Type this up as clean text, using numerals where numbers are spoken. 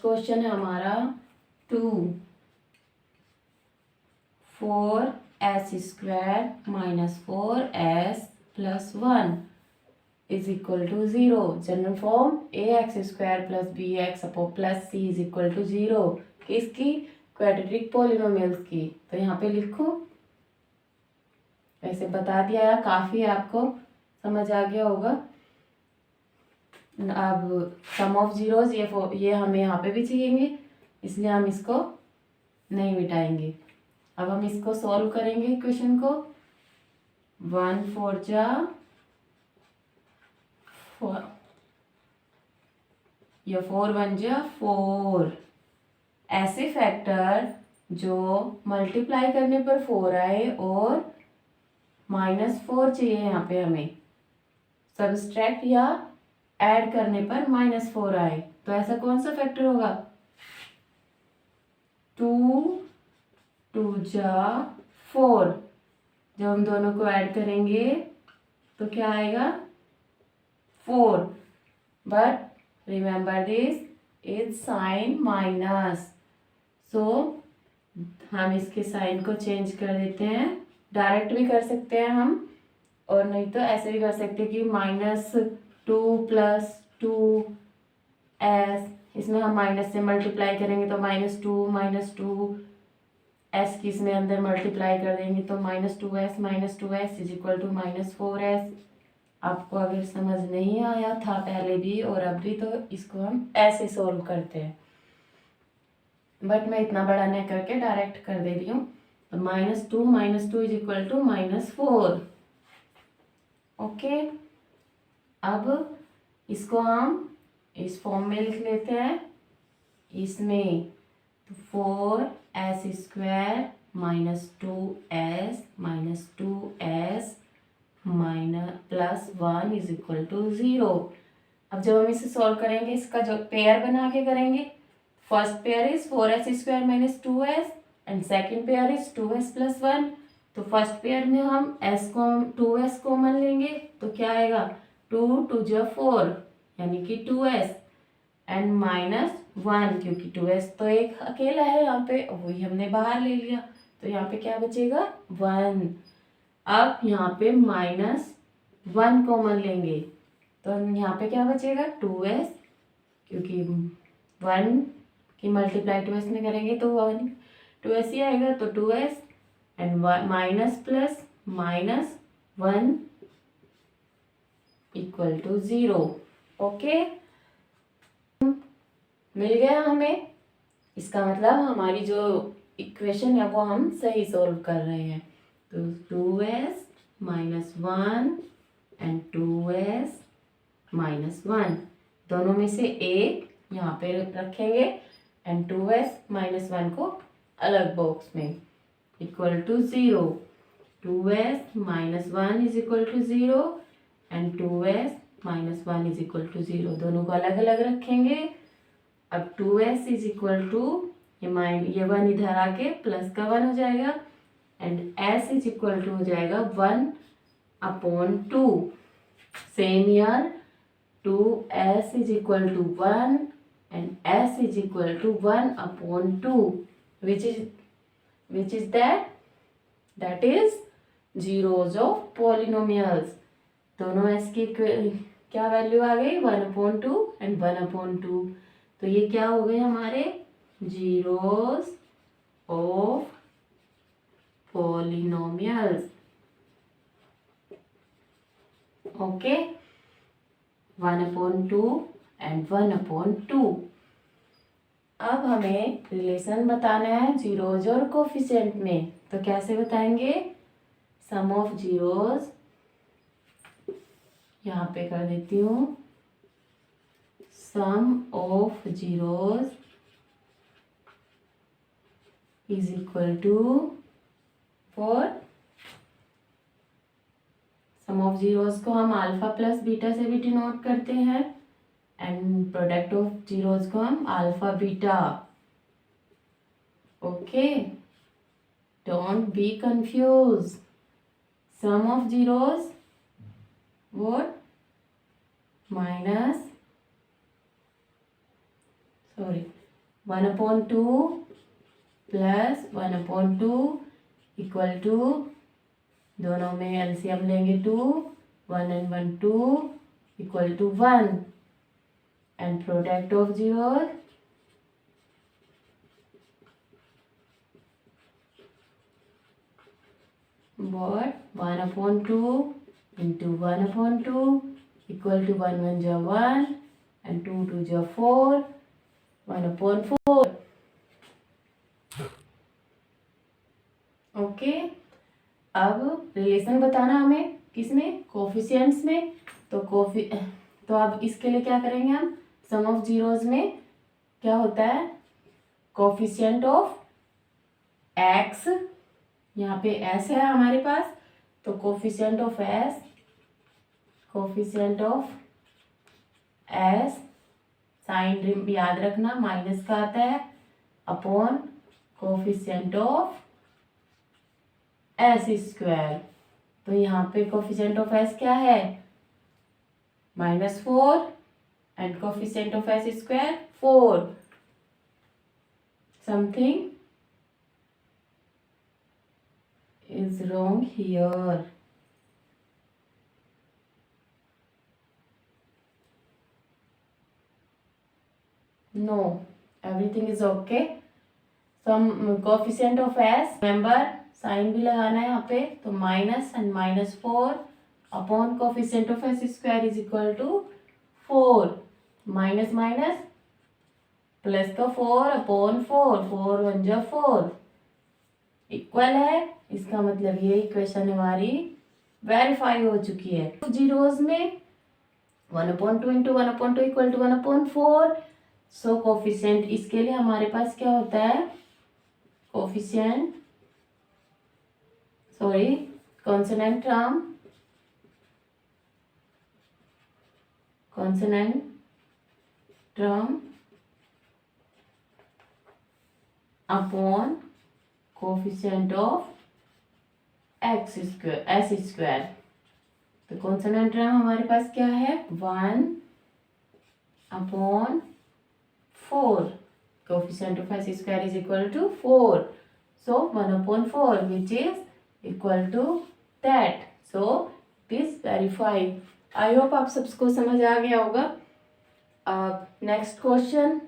Question है हमारा 2 4s² minus 4s+1 is equal to 0। General form ax² plus bx upon plus c is equal to 0। किसकी? Quadratic polynomials की। तो यहाँ पे लिखो, ऐसे बता दिया है, काफ़ी आपको समझ आ गया होगा। अब सम ऑफ जीरोस ये हमें यहाँ पे भी चाहिए, इसलिए हम इसको नहीं मिटाएंगे। अब हम इसको सॉल्व करेंगे इक्वेशन को। 1 4 जा 4, या 4 1 जा 4। ऐसे फैक्टर जो मल्टीप्लाई करने पर 4 आए और -4 चाहिए यहाँ पे हमें, सब्सट्रैक्ट या ऐड करने पर -4 आए, तो ऐसा कौन सा फैक्टर होगा? 2 2 जा 4। जब हम दोनों को ऐड करेंगे तो क्या आएगा? 4। But remember this is sign minus, so हम इसके साइन को चेंज कर देते हैं। डायरेक्ट भी कर सकते हैं हम, और नहीं तो ऐसे भी कर सकते हैं कि -2 + 2s, इसमें हम माइनस से मल्टीप्लाई करेंगे तो -2 s की इसमें अंदर मल्टीप्लाई कर देंगे तो -2s is equal to -4s। आपको अगर समझ नहीं आया था पहले भी और अब भी, तो इसको हम ऐसे सोल्व करते हैं, बट मैं इतना बड़ा नहीं करके डायरेक्ट कर दे रही हूँ। तो -2 इज इक्वल टू -4। ओके, अब इसको हम इस फॉर्म में लिख लेते हैं। इसमें तो 4s² minus 2s +1 is equal to 0। अब जब हम इसे सॉल्व करेंगे, इसका जो पेयर बना के करेंगे, first pair is 4s² minus 2s and second pair is 2s+1। तो फर्स्ट पेयर में हम 2s कॉमन लेंगे तो क्या आएगा? 2 2 जा 4 यानी कि 2s एंड -1, क्योंकि 2s तो एक अकेला है यहाँ पे, वही हमने बाहर ले लिया, तो यहाँ पे क्या बचेगा? 1। अब यहाँ पे -1 कॉमन लेंगे तो यहाँ पे क्या बचेगा? 2s, क्योंकि 1 की मल्टीप्लाई 2s में करेंगे तो 2s ही आएगा, तो 2s and minus plus -1 equal to 0। Okay, मिल गया हमें। इसका मतलब हमारी जो इक्वेशन है वो हम सही सोल्व कर रहे हैं। तो 2s -1 एंड 2s -1, दोनों में से एक यहाँ पे रखेंगे एंड 2s -1 को अलग बॉक्स में, equal to 0। 2s -1 is equal to 0 and 2s -1 is equal to 0, दोनों को अलग अलग रखेंगे। अब 2s इज इक्वल टू ये 1 इधर आके प्लस का 1 हो जाएगा and s is equal to हो जाएगा 1/2। Same here 2s is equal to 1 and s is equal to 1/2, which is that is zeros of polynomials। दोनों s की क्या वैल्यू आ गई? 1/2 एंड 1/2। तो ये क्या हो गए हमारे? Zeros of polynomials. Okay, 1/2 and 1/2। अब हमें रिलेशन बताना है जीरोज और कोफिशिएंट में, तो कैसे बताएंगे? सम ऑफ जीरोज यहाँ पे कर देती हूँ, sum of zeros is equal to four sum of zeros को हम अल्फा प्लस बीटा से भी डिनोट करते हैं एंड प्रोडक्ट ऑफ जीरोज को हम alpha beta. Okay, don't be confuse. Sum of zeros what? 1/2 plus 1/2 equal to, दोनों में एलसीएम लेंगे 2, 1 and 1 2 equal to 1 and product of zeros what 1/2 into 1/2 equal to 1 1 जा 1 and 2 2 जा 4 1/4। Okay, अब relation बताना हमें किसमें, कोफिशिएंट्स में। तो अब इसके लिए क्या करेंगे हम, सम ऑफ जीरोस में क्या होता है, कोफिशिएंट ऑफ एक्स, यहाँ पे एस है हमारे पास, तो coefficient of s, coefficient of s sign याद रखना माइनस का आता है, upon coefficient of s square. तो यहाँ पे कोफिशिएंट ऑफ एस क्या है, -4 and coefficient of s square 4। Something is wrong here. No, everything is okay. Some coefficient of s, remember sign भी लगाना है यहाँ पे, तो minus and -4 upon coefficient of s square is equal to 4, minus minus plus का 4 upon 4, 4 1 जा 4 equal है। इसका मतलब ये इक्वेशन हमारी वेरीफाई हो चुकी है। तो जीरोस में 1/2 into 1/2 equal to 1/4। So coefficient इसके लिए हमारे पास क्या होता है, coefficient consonant term upon coefficient of x square s square. तो कॉन्सोनेंट टर्म हमारे पास क्या है, 1/4, coefficient of s square is equal to 4, so 1/4 which is equal to that. So it is verified. I hope आप सबको समझ आ गया होगा। Next question.